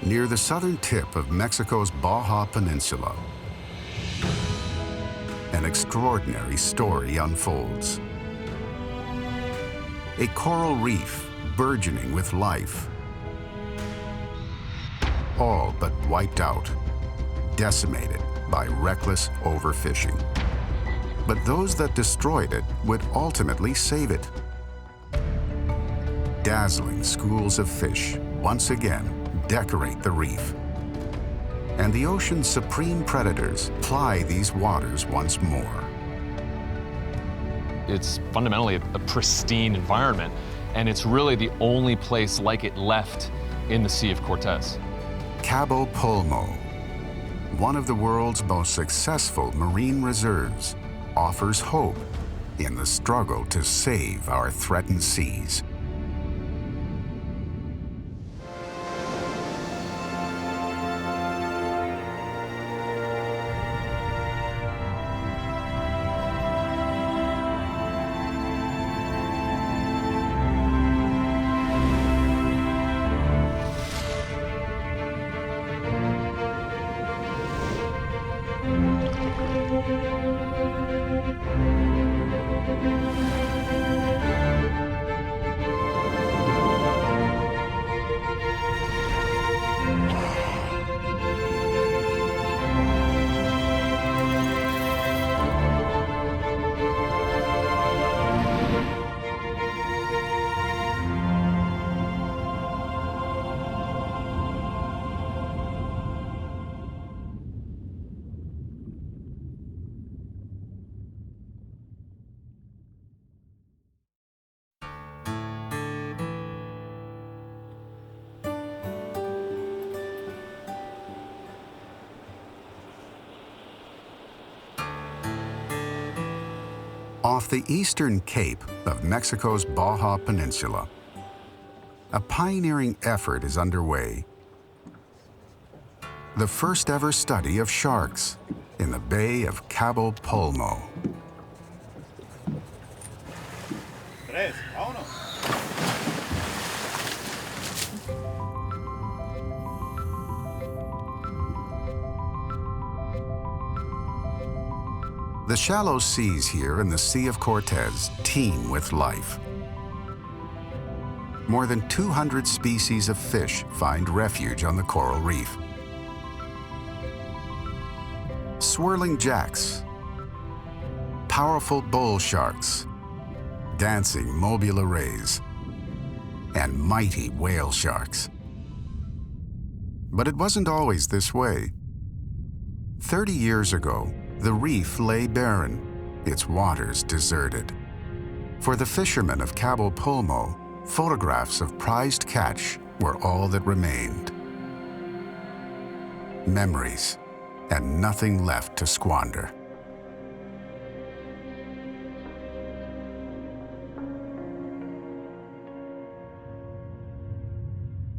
Near the southern tip of Mexico's Baja Peninsula, an extraordinary story unfolds. A coral reef burgeoning with life, all but wiped out, decimated by reckless overfishing. But those that destroyed it would ultimately save it. Dazzling schools of fish once again decorate the reef. And the ocean's supreme predators ply these waters once more. It's fundamentally a pristine environment, and it's really the only place like it left in the Sea of Cortez. Cabo Pulmo, one of the world's most successful marine reserves, offers hope in the struggle to save our threatened seas. Off the eastern cape of Mexico's Baja Peninsula, a pioneering effort is underway. The first ever study of sharks in the Bay of Cabo Pulmo. The shallow seas here in the Sea of Cortez teem with life. More than 200 species of fish find refuge on the coral reef. Swirling jacks, powerful bull sharks, dancing mobula rays, and mighty whale sharks. But it wasn't always this way. 30 years ago, the reef lay barren, its waters deserted. For the fishermen of Cabo Pulmo, photographs of prized catch were all that remained. Memories, and nothing left to squander.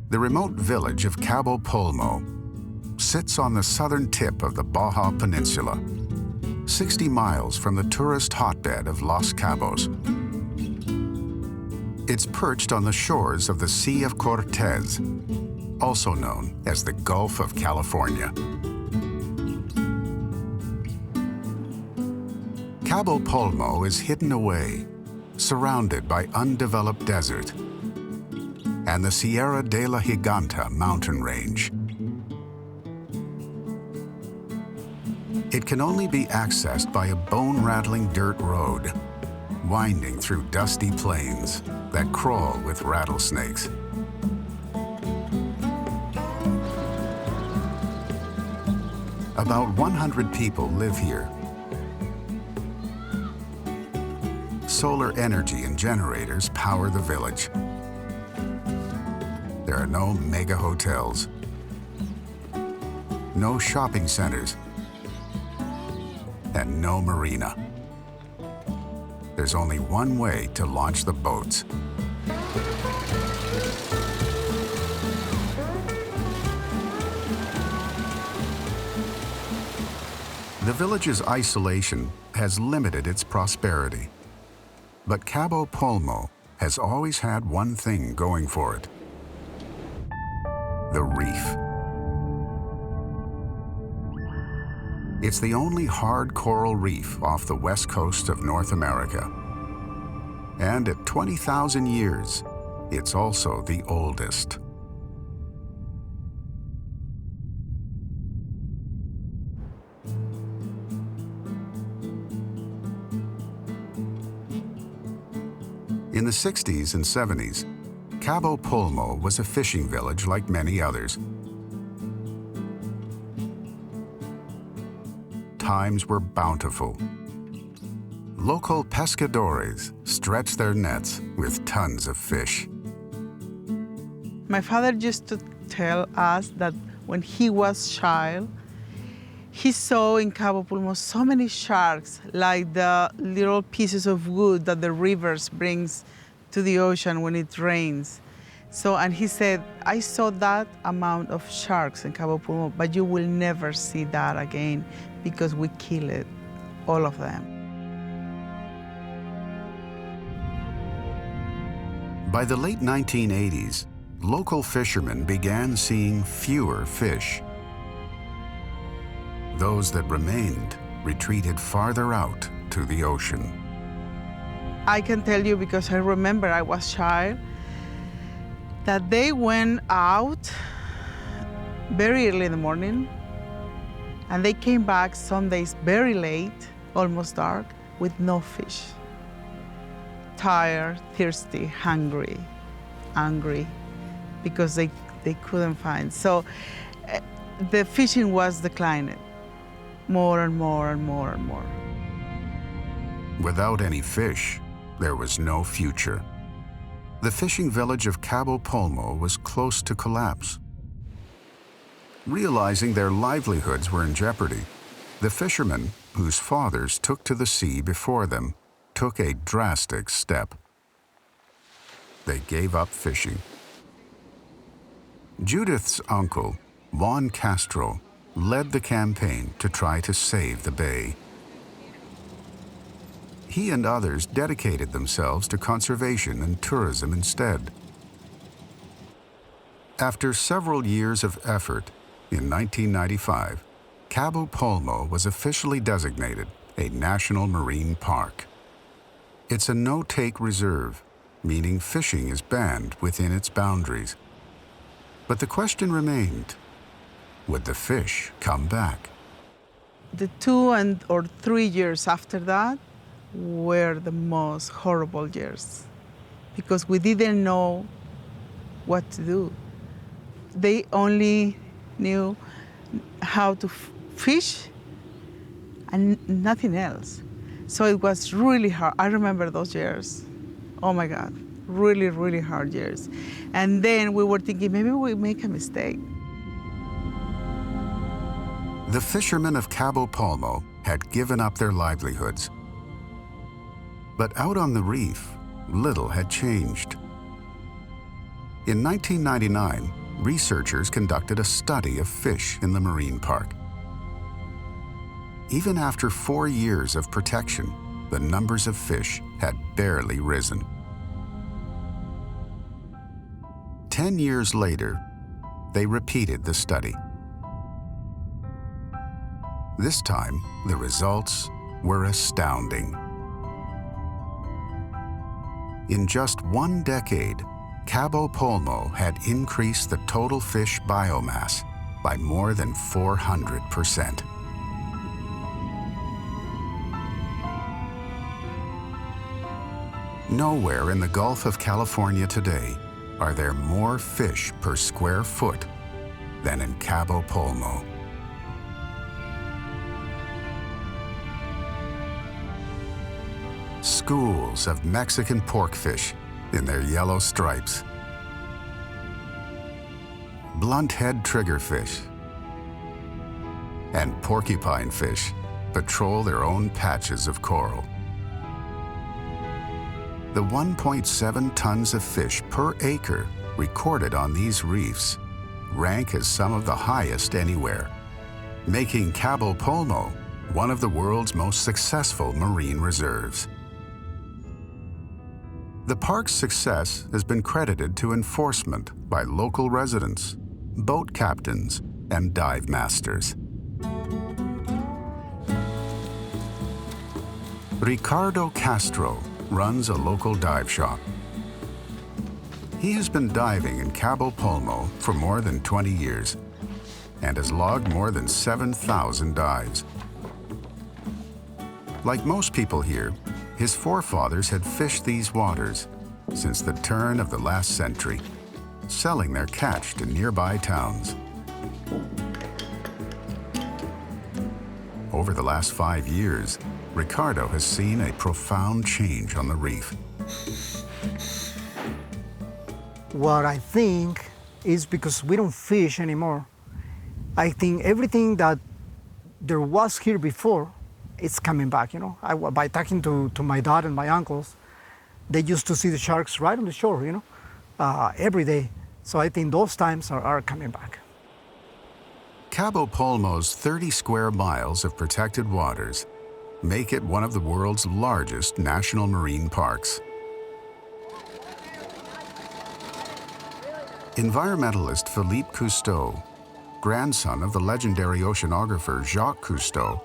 The remote village of Cabo Pulmo sits on the southern tip of the Baja Peninsula, 60 miles from the tourist hotbed of Los Cabos. It's perched on the shores of the Sea of Cortez, also known as the Gulf of California. Cabo Pulmo is hidden away, surrounded by undeveloped desert and the Sierra de la Giganta mountain range. It can only be accessed by a bone-rattling dirt road, winding through dusty plains that crawl with rattlesnakes. About 100 people live here. Solar energy and generators power the village. There are no mega hotels, no shopping centers, and no marina. There's only one way to launch the boats. The village's isolation has limited its prosperity. But Cabo Pulmo has always had one thing going for it: the reef. It's the only hard coral reef off the west coast of North America. And at 20,000 years, it's also the oldest. In the 60s and 70s, Cabo Polmo was a fishing village like many others. Times were bountiful. Local pescadores stretched their nets with tons of fish. My father used to tell us that when he was a child, he saw in Cabo Polmo so many sharks, like the little pieces of wood that the rivers brings to the ocean when it rains. And he said, I saw that amount of sharks in Cabo Polmo, but you will never see that again because we killed all of them. By the late 1980s, local fishermen began seeing fewer fish. Those that remained retreated farther out to the ocean. I can tell you because I remember I was a child, that they went out very early in the morning and they came back some days very late, almost dark, with no fish. Tired, thirsty, hungry, angry, because they couldn't find. So the fishing was declining more and more and more and more. Without any fish, there was no future. The fishing village of Cabo Polmo was close to collapse. Realizing their livelihoods were in jeopardy, the fishermen, whose fathers took to the sea before them, took a drastic step. They gave up fishing. Judith's uncle, Juan Castro, led the campaign to try to save the bay. He and others dedicated themselves to conservation and tourism instead. After several years of effort, in 1995, Cabo Polmo was officially designated a national marine park. It's a no-take reserve, meaning fishing is banned within its boundaries. But the question remained, would the fish come back? The 2 or 3 years after that were the most horrible years because we didn't know what to do. They only knew how to fish and nothing else. So it was really hard. I remember those years. Oh my God, really, really hard years. And then we were thinking, maybe we make a mistake. The fishermen of Cabo Polmo had given up their livelihoods. But out on the reef, little had changed. In 1999, researchers conducted a study of fish in the marine park. Even after 4 years of protection, the numbers of fish had barely risen. 10 years later, they repeated the study. This time, the results were astounding. In just 1 decade, Cabo Polmo had increased the total fish biomass by more than 400%. Nowhere in the Gulf of California today are there more fish per square foot than in Cabo Polmo. Schools of Mexican porkfish in their yellow stripes, blunt-head triggerfish, and porcupine fish patrol their own patches of coral. The 1.7 tons of fish per acre recorded on these reefs rank as some of the highest anywhere, making Cabo Polmo one of the world's most successful marine reserves. The park's success has been credited to enforcement by local residents, boat captains, and dive masters. Ricardo Castro runs a local dive shop. He has been diving in Cabo Polmo for more than 20 years and has logged more than 7,000 dives. Like most people here, his forefathers had fished these waters since the turn of the last century, selling their catch to nearby towns. Over the last 5 years, Ricardo has seen a profound change on the reef. What I think is because we don't fish anymore. I think everything that there was here before, it's coming back, you know. By talking to my dad and my uncles, they used to see the sharks right on the shore, you know, every day. So I think those times are coming back. Cabo Polmo's 30 square miles of protected waters make it one of the world's largest national marine parks. Environmentalist Philippe Cousteau, grandson of the legendary oceanographer Jacques Cousteau,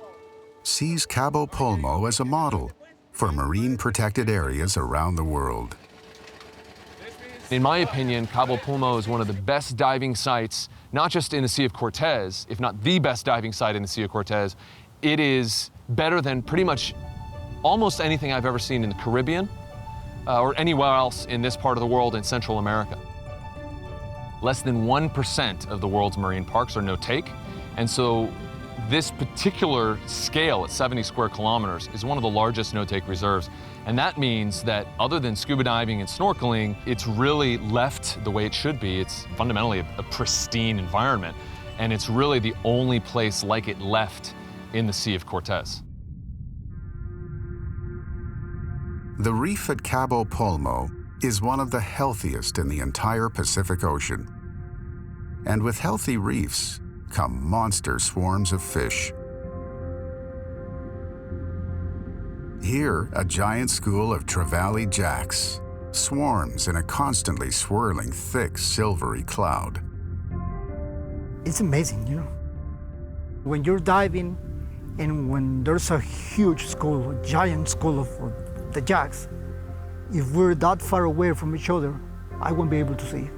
sees Cabo Polmo as a model for marine protected areas around the world. In my opinion, Cabo Polmo is one of the best diving sites, not just in the Sea of Cortez, if not the best diving site in the Sea of Cortez. It is better than pretty much almost anything I've ever seen in the Caribbean or anywhere else in this part of the world in Central America. Less than 1% of the world's marine parks are no-take, and so this particular scale at 70 square kilometers is one of the largest no-take reserves. And that means that other than scuba diving and snorkeling, it's really left the way it should be. It's fundamentally a pristine environment, and it's really the only place like it left in the Sea of Cortez. The reef at Cabo Polmo is one of the healthiest in the entire Pacific Ocean. And with healthy reefs come monster swarms of fish. Here, a giant school of trevally jacks swarms in a constantly swirling thick silvery cloud. It's amazing, you know. When you're diving and when there's a huge school, a giant school of the jacks, if we're that far away from each other, I won't be able to see.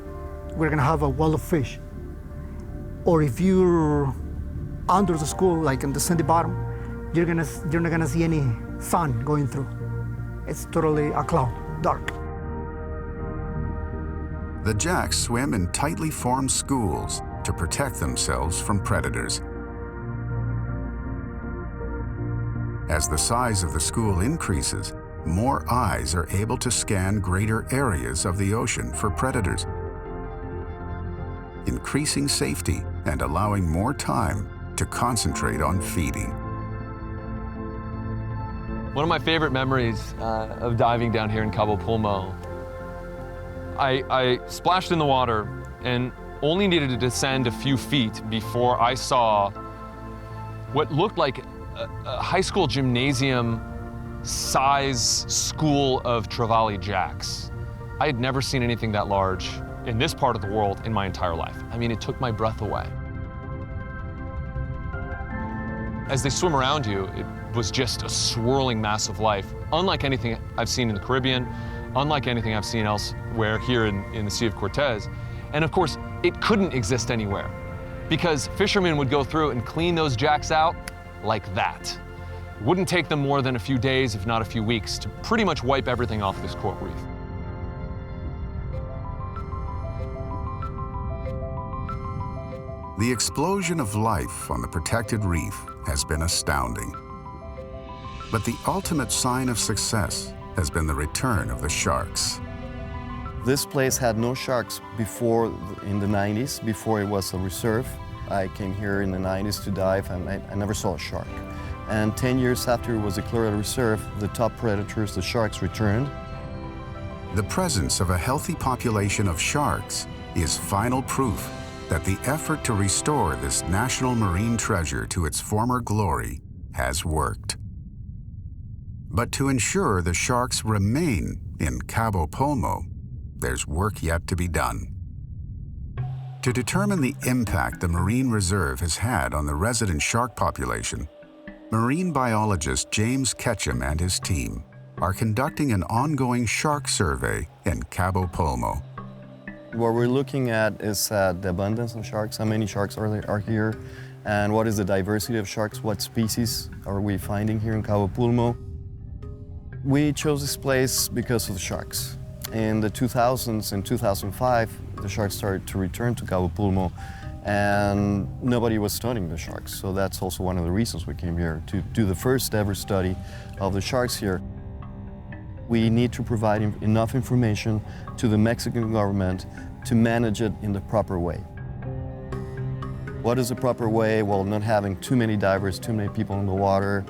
We're gonna have a wall of fish. Or if you're under the school, like in the sandy bottom, you're not gonna see any sun going through. It's totally a cloud, dark. The jacks swim in tightly formed schools to protect themselves from predators. As the size of the school increases, more eyes are able to scan greater areas of the ocean for predators, increasing safety and allowing more time to concentrate on feeding. One of my favorite memories of diving down here in Cabo Polmo, I splashed in the water and only needed to descend a few feet before I saw what looked like a high school gymnasium size school of trevally jacks. I had never seen anything that large in this part of the world in my entire life. I mean, it took my breath away. As they swim around you, it was just a swirling mass of life, unlike anything I've seen in the Caribbean, unlike anything I've seen elsewhere here in the Sea of Cortez. And of course, it couldn't exist anywhere because fishermen would go through and clean those jacks out like that. It wouldn't take them more than a few days, if not a few weeks, to pretty much wipe everything off this coral reef. The explosion of life on the protected reef has been astounding. But the ultimate sign of success has been the return of the sharks. This place had no sharks before in the 90s, before it was a reserve. I came here in the 90s to dive and I never saw a shark. And 10 years after it was declared a reserve, the top predators, the sharks, returned. The presence of a healthy population of sharks is final proof that the effort to restore this national marine treasure to its former glory has worked. But to ensure the sharks remain in Cabo Polmo, there's work yet to be done. To determine the impact the marine reserve has had on the resident shark population, Marine biologist James Ketchum and his team are conducting an ongoing shark survey in Cabo Pulmo. What we're looking at is the abundance of sharks, how many sharks are here, and what is the diversity of sharks, what species are we finding here in Cabo Pulmo. We chose this place because of the sharks. In the 2000s, in 2005, the sharks started to return to Cabo Pulmo, and nobody was studying the sharks. So that's also one of the reasons we came here, to do the first ever study of the sharks here. We need to provide enough information to the Mexican government to manage it in the proper way. What is the proper way? Well, not having too many divers, too many people in the water,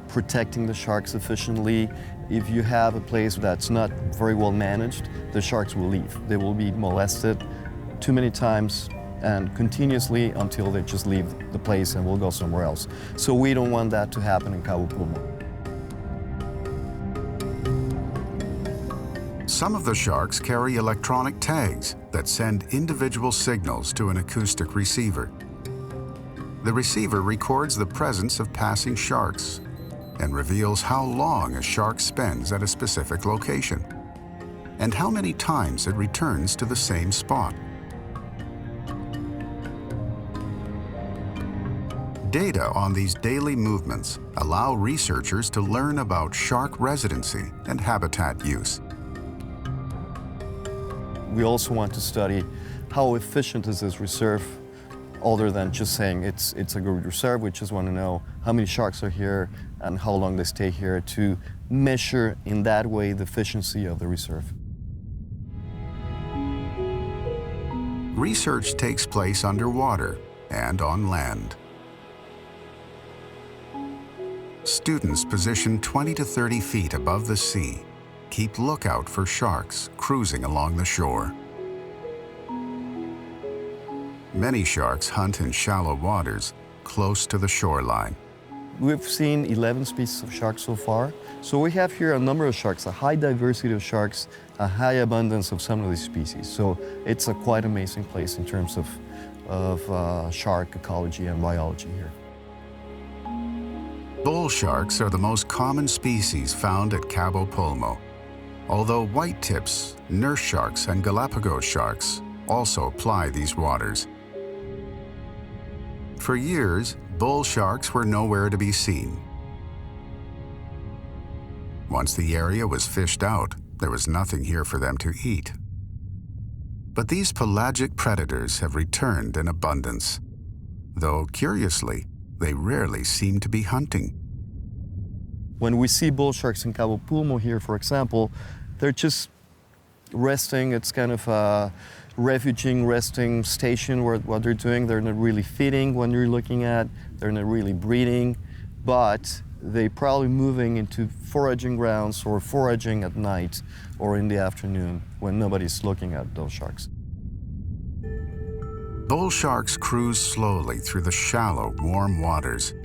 protecting the sharks efficiently. If you have a place that's not very well managed, the sharks will leave. They will be molested too many times and continuously until they just leave the place and will go somewhere else. So we don't want that to happen in Cabo Pulmo. Some of the sharks carry electronic tags that send individual signals to an acoustic receiver. The receiver records the presence of passing sharks and reveals how long a shark spends at a specific location and how many times it returns to the same spot. Data on these daily movements allow researchers to learn about shark residency and habitat use. We also want to study how efficient is this reserve, other than just saying it's a good reserve. We just want to know how many sharks are here and how long they stay here, to measure in that way the efficiency of the reserve. Research takes place underwater and on land. Students positioned 20 to 30 feet above the sea keep lookout for sharks cruising along the shore. Many sharks hunt in shallow waters close to the shoreline. We've seen 11 species of sharks so far. So we have here a number of sharks, a high diversity of sharks, a high abundance of some of these species. So it's a quite amazing place in terms of shark ecology and biology here. Bull sharks are the most common species found at Cabo Pulmo, although white tips, nurse sharks, and Galapagos sharks also ply these waters. For years, bull sharks were nowhere to be seen. Once the area was fished out, there was nothing here for them to eat. But these pelagic predators have returned in abundance, though curiously, they rarely seem to be hunting. When we see bull sharks in Cabo Pulmo here, for example, they're just resting. It's kind of a refuging, resting station where what they're doing. They're not really feeding when you're looking at. They're not really breeding, but they're probably moving into foraging grounds or foraging at night or in the afternoon when nobody's looking at those sharks. Bull sharks cruise slowly through the shallow, warm waters.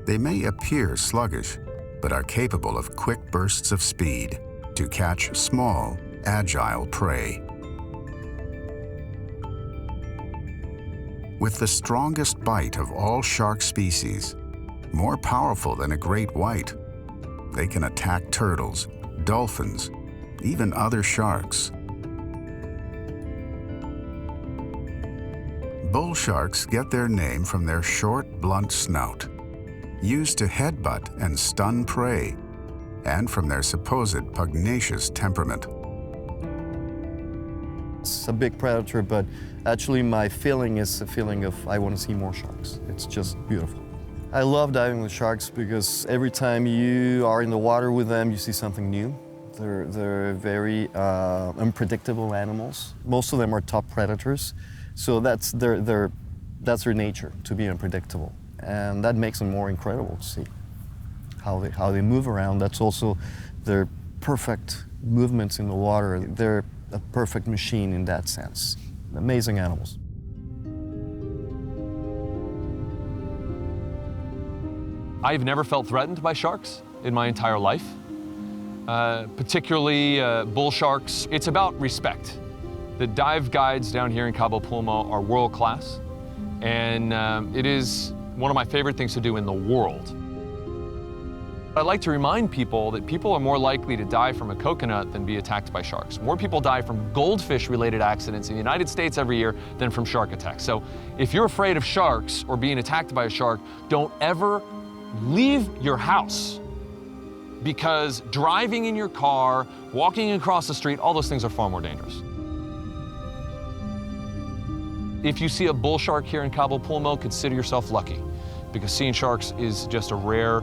They may appear sluggish, but are capable of quick bursts of speed to catch small, agile prey. With the strongest bite of all shark species, more powerful than a great white, they can attack turtles, dolphins, even other sharks. Bull sharks get their name from their short, blunt snout, used to headbutt and stun prey, and from their supposed pugnacious temperament. It's a big predator, but actually my feeling is a feeling of I want to see more sharks. It's just beautiful. I love diving with sharks because every time you are in the water with them, you see something new. They're very unpredictable animals. Most of them are top predators, so that's their nature, to be unpredictable. And that makes them more incredible to see how they move around. That's also their perfect movements in the water. They're a perfect machine in that sense. Amazing animals. I've never felt threatened by sharks in my entire life, particularly bull sharks. It's about respect. The dive guides down here in Cabo Pulmo are world class, and it is one of my favorite things to do in the world. I like to remind people that people are more likely to die from a coconut than be attacked by sharks. More people die from goldfish-related accidents in the United States every year than from shark attacks. So if you're afraid of sharks or being attacked by a shark, don't ever leave your house, because driving in your car, walking across the street, all those things are far more dangerous. If you see a bull shark here in Cabo Pulmo, consider yourself lucky, because seeing sharks is just a rare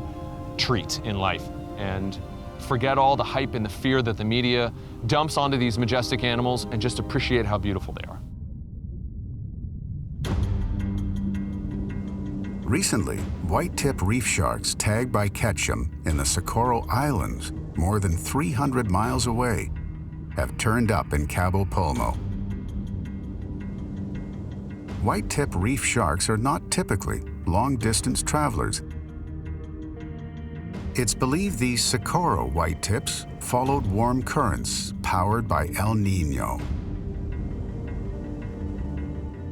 treat in life. And forget all the hype and the fear that the media dumps onto these majestic animals, and just appreciate how beautiful they are. Recently, white-tip reef sharks tagged by Ketchum in the Socorro Islands, more than 300 miles away, have turned up in Cabo Pulmo. White-tip reef sharks are not typically long-distance travelers. It's believed these Socorro white-tips followed warm currents powered by El Niño.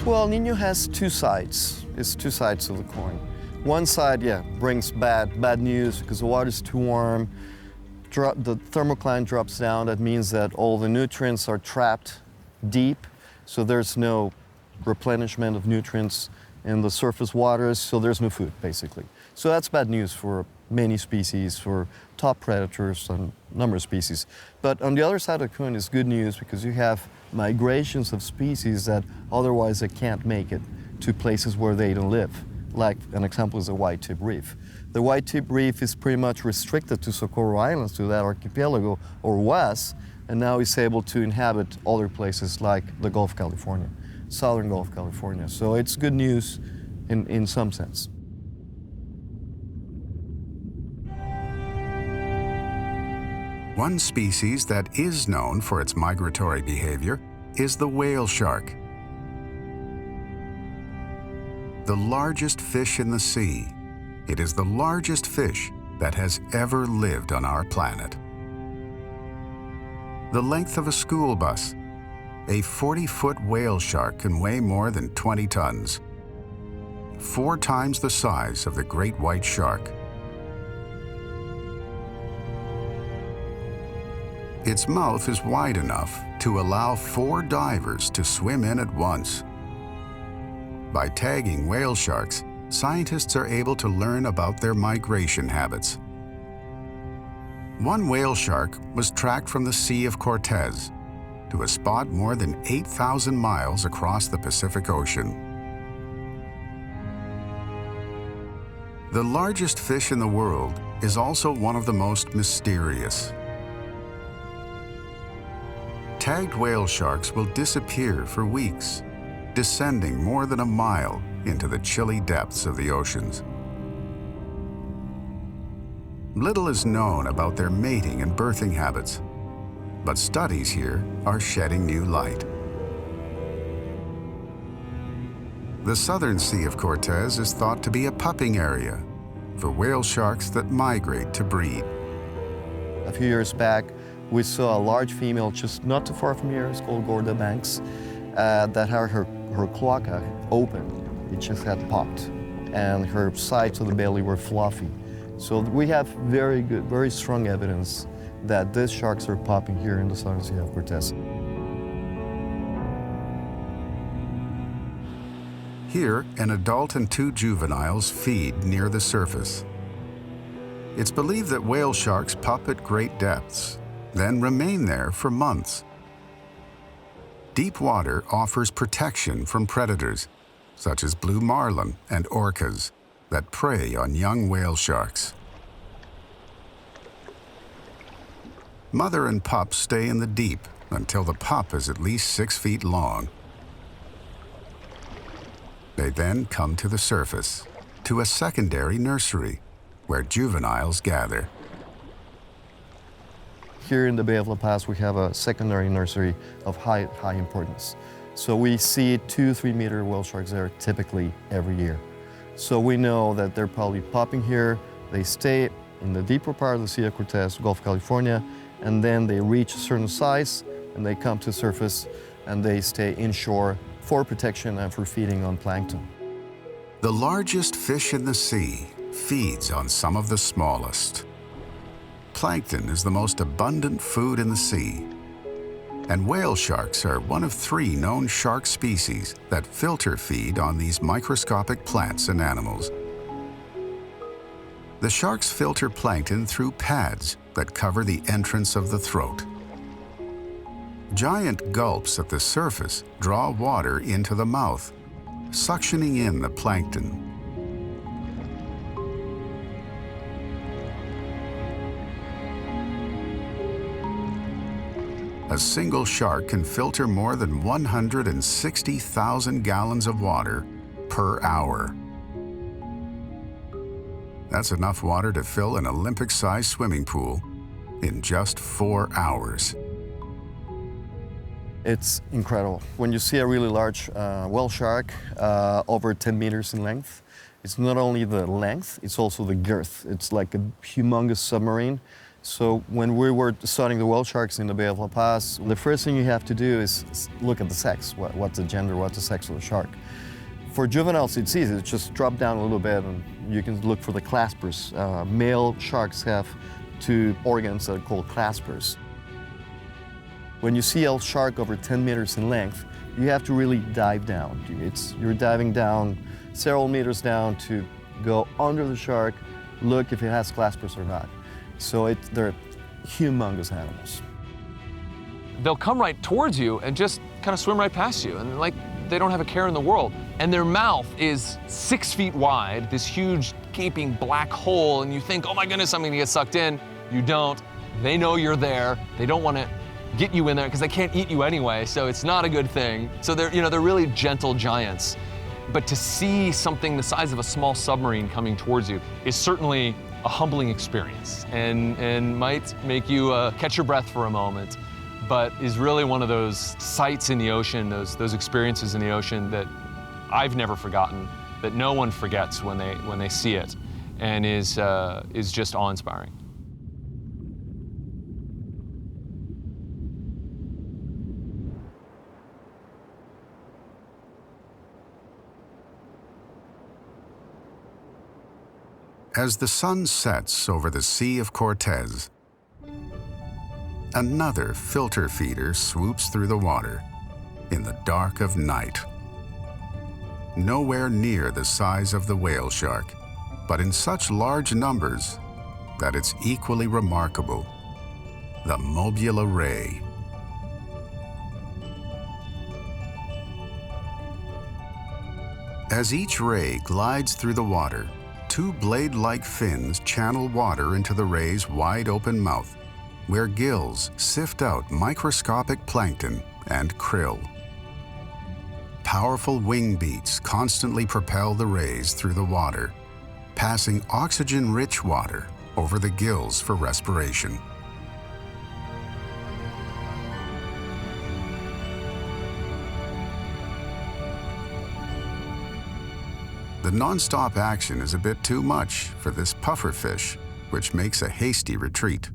Well, El Niño has two sides. It's two sides of the coin. One side, brings bad news because the water's too warm. The thermocline drops down. That means that all the nutrients are trapped deep, so there's no replenishment of nutrients in the surface waters, so there's no food, basically. So that's bad news for many species, for top predators and a number of species. But on the other side of the coin is good news, because you have migrations of species that otherwise they can't make it to places where they don't live. Like an example is the white-tip reef. The white-tip reef is pretty much restricted to Socorro Islands, to that archipelago or west, and now it's able to inhabit other places like the Gulf of California, southern Gulf of California. So it's good news in some sense. One species that is known for its migratory behavior is the whale shark. The largest fish in the sea, it is the largest fish that has ever lived on our planet. The length of a school bus, a 40-foot whale shark can weigh more than 20 tons, 4 times the size of the great white shark. Its mouth is wide enough to allow 4 divers to swim in at once. By tagging whale sharks, scientists are able to learn about their migration habits. One whale shark was tracked from the Sea of Cortez to a spot more than 8,000 miles across the Pacific Ocean. The largest fish in the world is also one of the most mysterious. Tagged whale sharks will disappear for weeks, descending more than a mile into the chilly depths of the oceans. Little is known about their mating and birthing habits, but studies here are shedding new light. The southern Sea of Cortez is thought to be a pupping area for whale sharks that migrate to breed. A few years back, we saw a large female just not too far from here. It's called Gorda Banks, that had her cloaca open. It just had popped, and her sides of the belly were fluffy. So we have very strong evidence that these sharks are popping here in the southern Sea of Cortez. Here, an adult and 2 juveniles feed near the surface. It's believed that whale sharks pup at great depths, then remain there for months. Deep water offers protection from predators, such as blue marlin and orcas, that prey on young whale sharks. Mother and pup stay in the deep until the pup is at least 6 feet long. They then come to the surface, to a secondary nursery, where juveniles gather. Here in the Bay of La Paz, we have a secondary nursery of high importance. So we see 2-3 meter whale sharks there typically every year. So we know that they're probably popping here. They stay in the deeper part of the Sea of Cortez, Gulf of California, and then they reach a certain size and they come to surface and they stay inshore for protection and for feeding on plankton. The largest fish in the sea feeds on some of the smallest. Plankton is the most abundant food in the sea, and whale sharks are one of 3 known shark species that filter feed on these microscopic plants and animals. The sharks filter plankton through pads that cover the entrance of the throat. Giant gulps at the surface draw water into the mouth, suctioning in the plankton. A single shark can filter more than 160,000 gallons of water per hour. That's enough water to fill an Olympic-sized swimming pool in just 4 hours. It's incredible. When you see a really large whale shark, over 10 meters in length, it's not only the length, it's also the girth. It's like a humongous submarine. So when we were studying the whale sharks in the Bay of La Paz, the first thing you have to do is look at the sex. What's the gender, what's the sex of the shark? For juveniles, it's easy. It's just drop down a little bit and you can look for the claspers. Male sharks have 2 organs that are called claspers. When you see a shark over 10 meters in length, you have to really dive down. You're diving down several meters down to go under the shark, look if it has claspers or not. So they're humongous animals. They'll come right towards you and just kind of swim right past you, and like they don't have a care in the world. And their mouth is 6 feet wide, this huge gaping black hole, and you think, oh my goodness, I'm gonna get sucked in. You don't. They know you're there. They don't want to get you in there because they can't eat you anyway, so it's not a good thing. So they're really gentle giants. But to see something the size of a small submarine coming towards you is certainly a humbling experience and might make you catch your breath for a moment, but is really one of those sights in the ocean, those experiences in the ocean that I've never forgotten, that no one forgets when they see it, and is just awe-inspiring. As the sun sets over the Sea of Cortez, another filter feeder swoops through the water in the dark of night. Nowhere near the size of the whale shark, but in such large numbers that it's equally remarkable, the Mobula ray. As each ray glides through the water, 2 blade-like fins channel water into the ray's wide-open mouth, where gills sift out microscopic plankton and krill. Powerful wing beats constantly propel the rays through the water, passing oxygen-rich water over the gills for respiration. The non-stop action is a bit too much for this pufferfish, which makes a hasty retreat.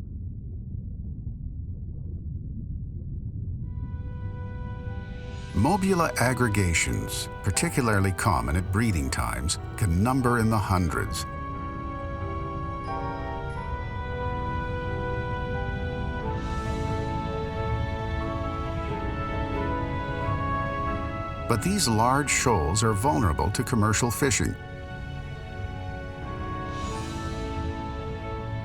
Mobula aggregations, particularly common at breeding times, can number in the hundreds. But these large shoals are vulnerable to commercial fishing.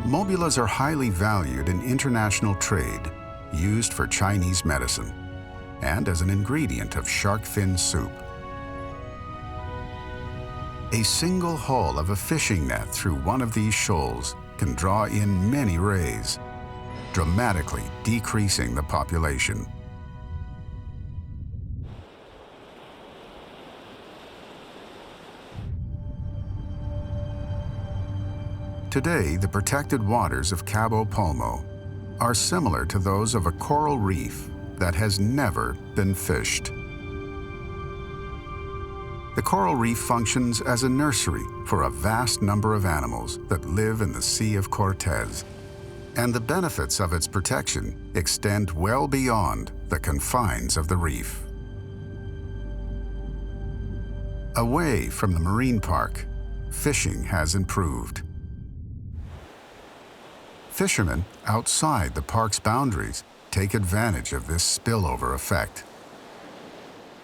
Mobulas are highly valued in international trade, used for Chinese medicine, and as an ingredient of shark fin soup. A single haul of a fishing net through one of these shoals can draw in many rays, dramatically decreasing the population. Today, the protected waters of Cabo Pulmo are similar to those of a coral reef that has never been fished. The coral reef functions as a nursery for a vast number of animals that live in the Sea of Cortez, and the benefits of its protection extend well beyond the confines of the reef. Away from the marine park, fishing has improved. Fishermen outside the park's boundaries take advantage of this spillover effect.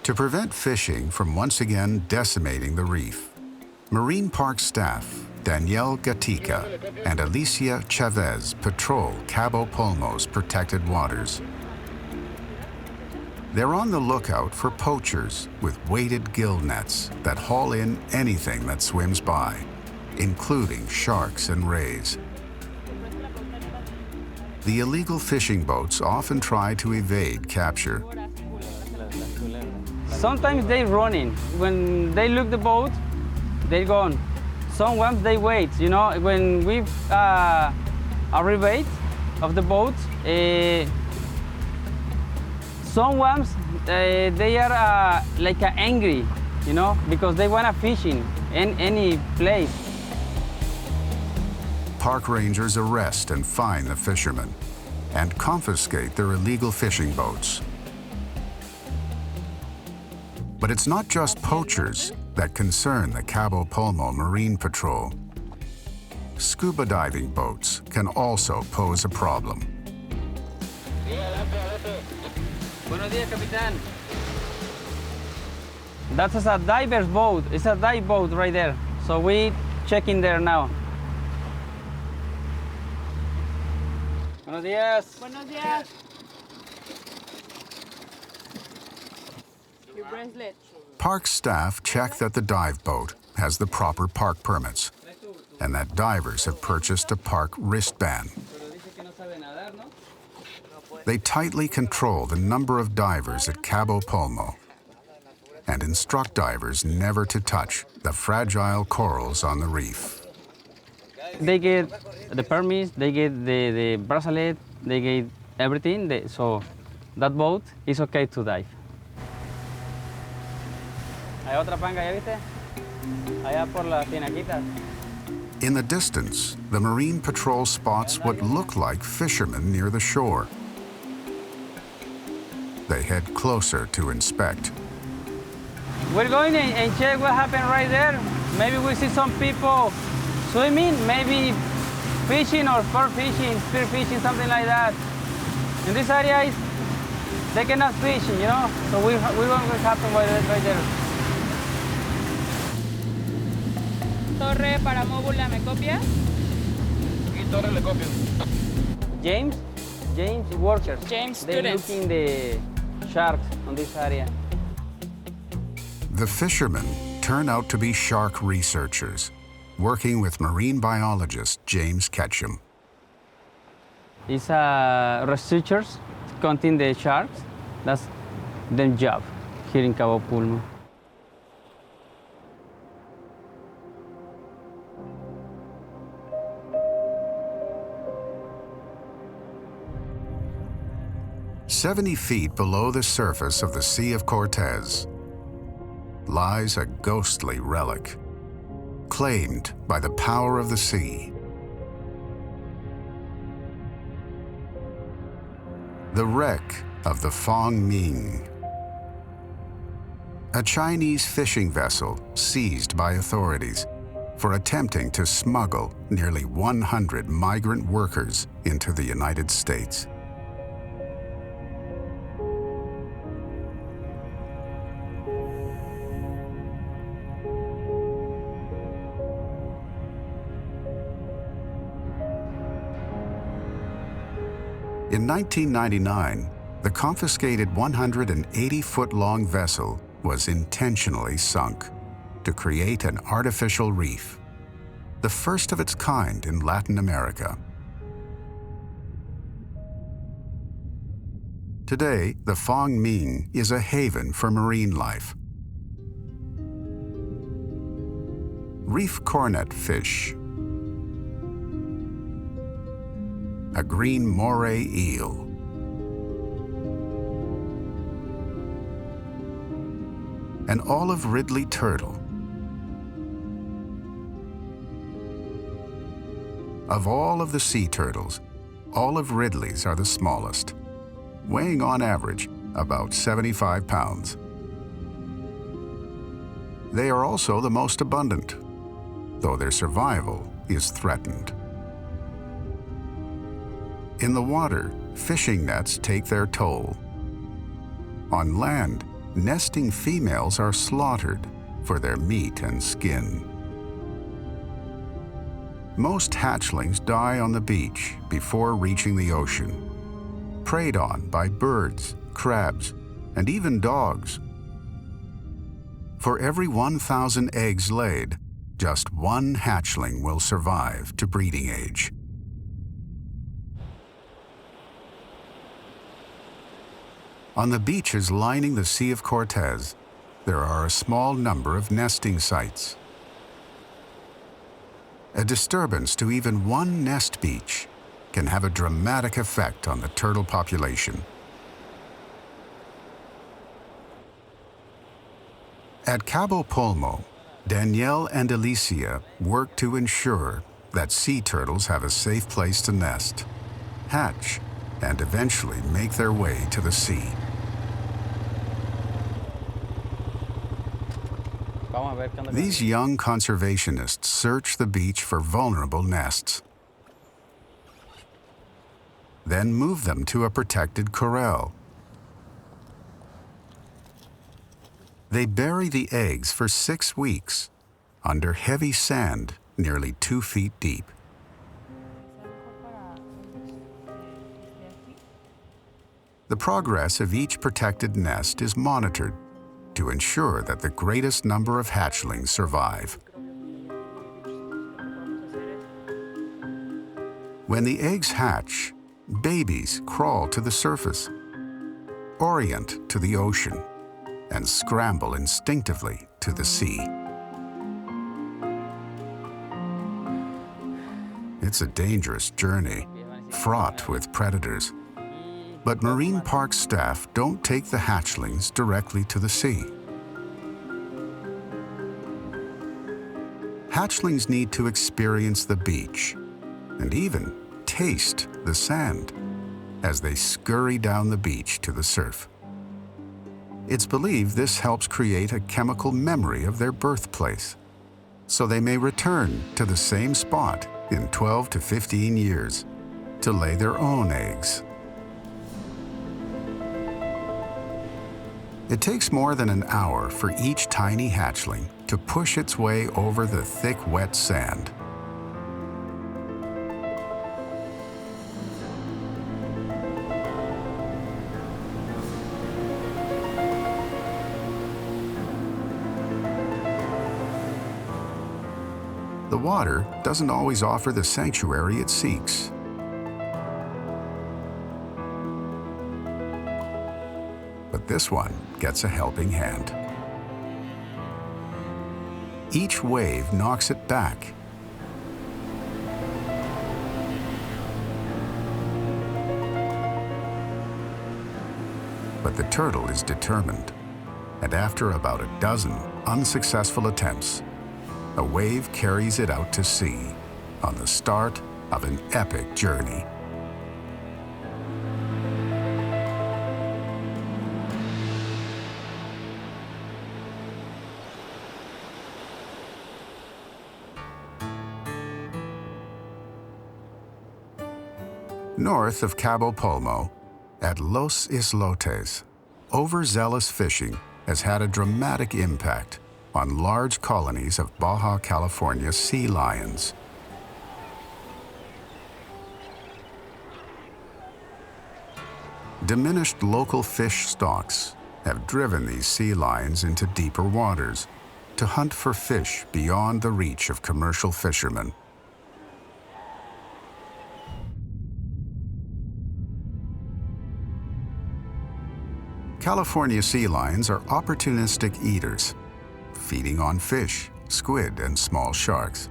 To prevent fishing from once again decimating the reef, Marine Park staff Danielle Gatica and Alicia Chavez patrol Cabo Polmo's protected waters. They're on the lookout for poachers with weighted gill nets that haul in anything that swims by, including sharks and rays. The illegal fishing boats often try to evade capture. Sometimes they're running. When they look the boat, they're gone. Sometimes they wait. You know, when we arrive of the boat, sometimes they are like angry, you know, because they want to fishing in any place. Park rangers arrest and fine the fishermen and confiscate their illegal fishing boats. But it's not just poachers that concern the Cabo Polmo Marine Patrol. Scuba diving boats can also pose a problem. Buenos días, Capitán. That's a diver's boat. It's a dive boat right there. So we check in there now. Buenos días. Buenos días. Your bracelet. Park staff check that the dive boat has the proper park permits and that divers have purchased a park wristband. They tightly control the number of divers at Cabo Polmo and instruct divers never to touch the fragile corals on the reef. They get the permits, they get the bracelet, they get everything, so that boat is okay to dive. Hay otra panga, ¿ya viste? Allá por las tinaquitas. In the distance, the Marine Patrol spots what look like fishermen near the shore. They head closer to inspect. We're going and check what happened right there. Maybe we see some people swimming, maybe fishing or spur fishing, spear fishing, something like that. In this area, they cannot fish, you know, so we want what happened right there. Torre para móvula, ¿me copias? Y Torre le copio. James workers. James They're students. looking the sharks on this area. The fishermen turn out to be shark researchers, working with marine biologist James Ketchum. It's researchers counting the sharks. That's their job here in Cabo Polmo. "70 feet below the surface of the Sea of Cortez lies a ghostly relic, claimed by the power of the sea. The wreck of the Fong Ming, a Chinese fishing vessel seized by authorities for attempting to smuggle nearly 100 migrant workers into the United States. In 1999, the confiscated 180-foot-long vessel was intentionally sunk to create an artificial reef, the first of its kind in Latin America. Today, the Fong Ming is a haven for marine life. Reef cornet fish, a green moray eel, an olive ridley turtle. Of all of the sea turtles, olive ridleys are the smallest, weighing on average about 75 pounds. They are also the most abundant, though their survival is threatened. In the water, fishing nets take their toll. On land, nesting females are slaughtered for their meat and skin. Most hatchlings die on the beach before reaching the ocean, preyed on by birds, crabs, and even dogs. For every 1,000 eggs laid, just one hatchling will survive to breeding age. On the beaches lining the Sea of Cortez, there are a small number of nesting sites. A disturbance to even one nest beach can have a dramatic effect on the turtle population. At Cabo Polmo, Danielle and Alicia work to ensure that sea turtles have a safe place to nest, hatch, and eventually make their way to the sea. These young conservationists search the beach for vulnerable nests, then move them to a protected corral. They bury the eggs for 6 weeks under heavy sand nearly 2 feet deep. The progress of each protected nest is monitored to ensure that the greatest number of hatchlings survive. When the eggs hatch, babies crawl to the surface, orient to the ocean, and scramble instinctively to the sea. It's a dangerous journey, fraught with predators. But marine park staff don't take the hatchlings directly to the sea. Hatchlings need to experience the beach and even taste the sand as they scurry down the beach to the surf. It's believed this helps create a chemical memory of their birthplace, so they may return to the same spot in 12 to 15 years to lay their own eggs. It takes more than an hour for each tiny hatchling to push its way over the thick, wet sand. The water doesn't always offer the sanctuary it seeks. But this one gets a helping hand. Each wave knocks it back. But the turtle is determined, and after about a dozen unsuccessful attempts, a wave carries it out to sea on the start of an epic journey. North of Cabo Polmo, at Los Islotes, overzealous fishing has had a dramatic impact on large colonies of Baja California sea lions. Diminished local fish stocks have driven these sea lions into deeper waters to hunt for fish beyond the reach of commercial fishermen. California sea lions are opportunistic eaters, feeding on fish, squid, and small sharks.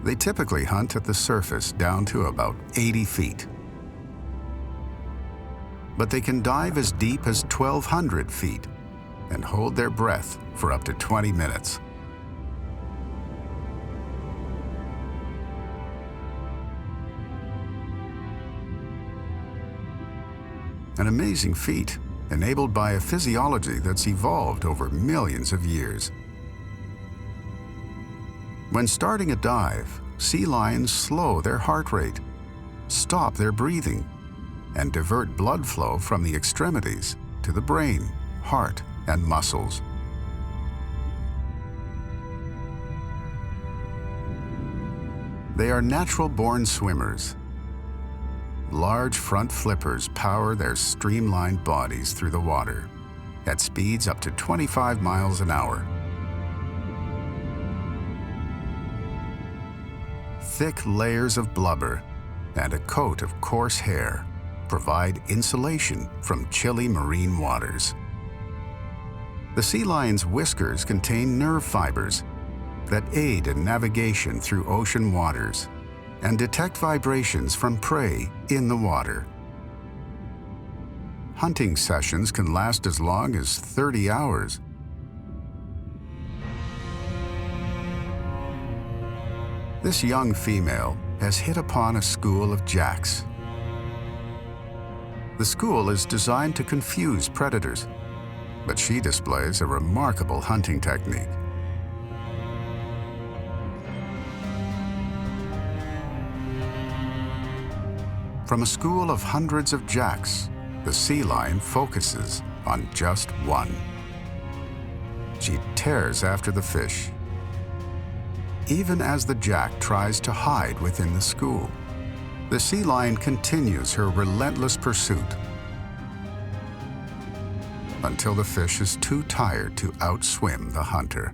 They typically hunt at the surface down to about 80 feet. But they can dive as deep as 1,200 feet and hold their breath for up to 20 minutes. An amazing feat enabled by a physiology that's evolved over millions of years. When starting a dive, sea lions slow their heart rate, stop their breathing, and divert blood flow from the extremities to the brain, heart, and muscles. They are natural-born swimmers. Large front flippers power their streamlined bodies through the water at speeds up to 25 miles an hour. Thick layers of blubber and a coat of coarse hair provide insulation from chilly marine waters. The sea lion's whiskers contain nerve fibers that aid in navigation through ocean waters and detect vibrations from prey in the water. Hunting sessions can last as long as 30 hours. This young female has hit upon a school of jacks. The school is designed to confuse predators, but she displays a remarkable hunting technique. From a school of hundreds of jacks, the sea lion focuses on just one. She tears after the fish, even as the jack tries to hide within the school. The sea lion continues her relentless pursuit until the fish is too tired to outswim the hunter.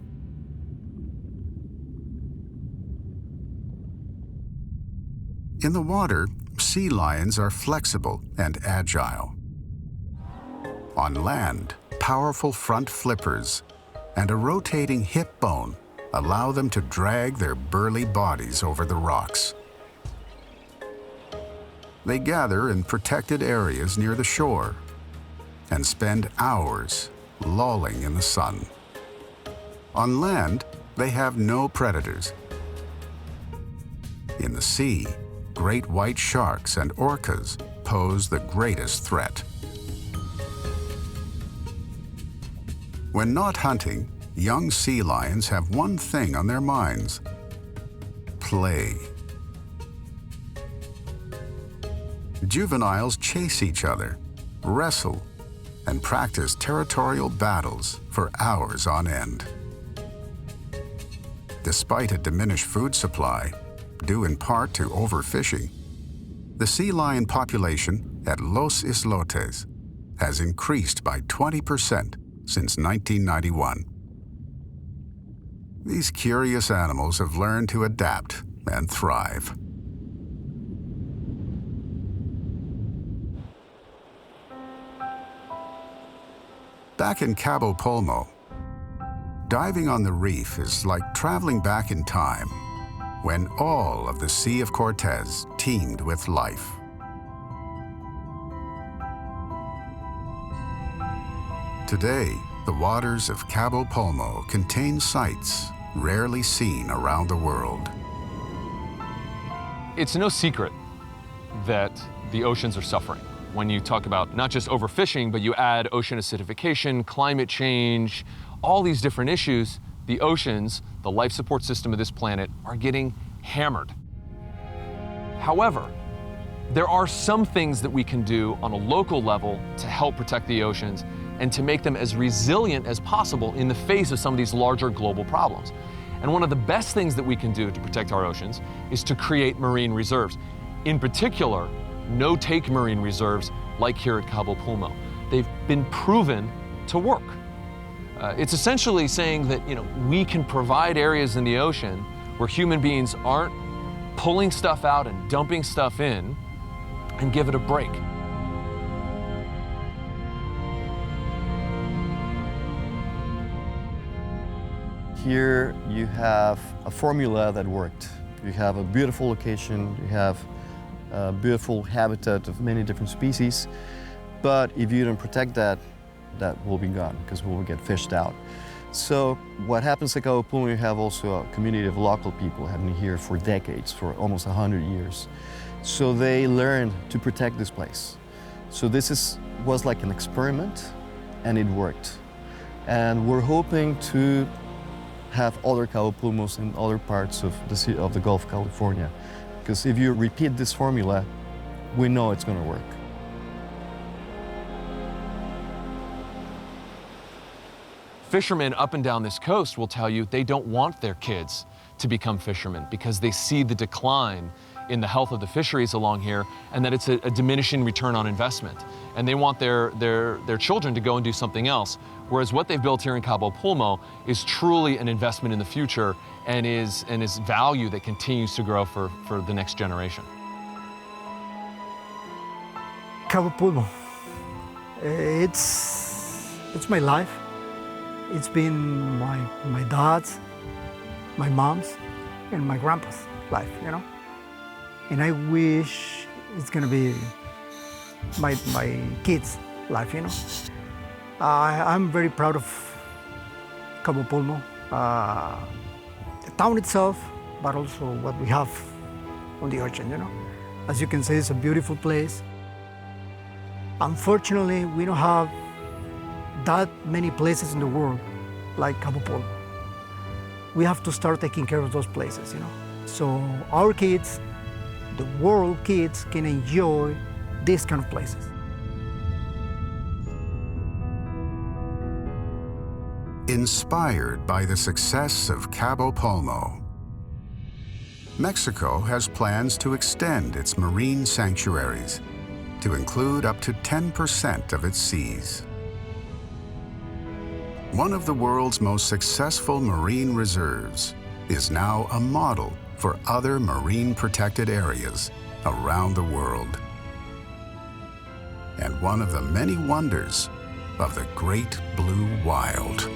In the water, sea lions are flexible and agile. On land, powerful front flippers and a rotating hip bone allow them to drag their burly bodies over the rocks. They gather in protected areas near the shore and spend hours lolling in the sun. On land, they have no predators. In the sea, great white sharks and orcas pose the greatest threat. When not hunting, young sea lions have one thing on their minds: play. Juveniles chase each other, wrestle, and practice territorial battles for hours on end. Despite a diminished food supply, due in part to overfishing, the sea lion population at Los Islotes has increased by 20% since 1991. These curious animals have learned to adapt and thrive. Back in Cabo Polmo, diving on the reef is like traveling back in time when all of the Sea of Cortez teemed with life. Today, the waters of Cabo Polmo contain sights rarely seen around the world. It's no secret that the oceans are suffering. When you talk about not just overfishing, but you add ocean acidification, climate change, all these different issues, the oceans, the life support system of this planet, are getting hammered. However, there are some things that we can do on a local level to help protect the oceans and to make them as resilient as possible in the face of some of these larger global problems. And one of the best things that we can do to protect our oceans is to create marine reserves. In particular, no-take marine reserves like here at Cabo Polmo. They've been proven to work. It's essentially saying that, we can provide areas in the ocean where human beings aren't pulling stuff out and dumping stuff in and give it a break. Here you have a formula that worked. You have a beautiful location, you have a beautiful habitat of many different species, but if you don't protect that, that will be gone because we will get fished out. So what happens at Cabo Polmo, you have also a community of local people have been here for decades, for almost 100 years. So they learned to protect this place. So was like an experiment, and it worked. And we're hoping to have other Cabo Pulmos in other parts of the Gulf of California. Because if you repeat this formula, we know it's going to work. Fishermen up and down this coast will tell you they don't want their kids to become fishermen because they see the decline in the health of the fisheries along here and that it's a diminishing return on investment. And they want their children to go and do something else. Whereas what they've built here in Cabo Pulmo is truly an investment in the future and is value that continues to grow for the next generation. Cabo Pulmo, it's my life. It's been my dad's, my mom's, and my grandpa's life, you know. And I wish it's gonna be my kids' life, you know. I'm very proud of Cabo Pulmo, the town itself, but also what we have on the ocean, you know. As you can see, it's a beautiful place. Unfortunately, we don't have that many places in the world like Cabo Pulmo. We have to start taking care of those places, you know. So our kids, the world kids, can enjoy these kind of places. Inspired by the success of Cabo Pulmo, Mexico has plans to extend its marine sanctuaries to include up to 10% of its seas. One of the world's most successful marine reserves is now a model for other marine protected areas around the world, and one of the many wonders of the Great Blue Wild.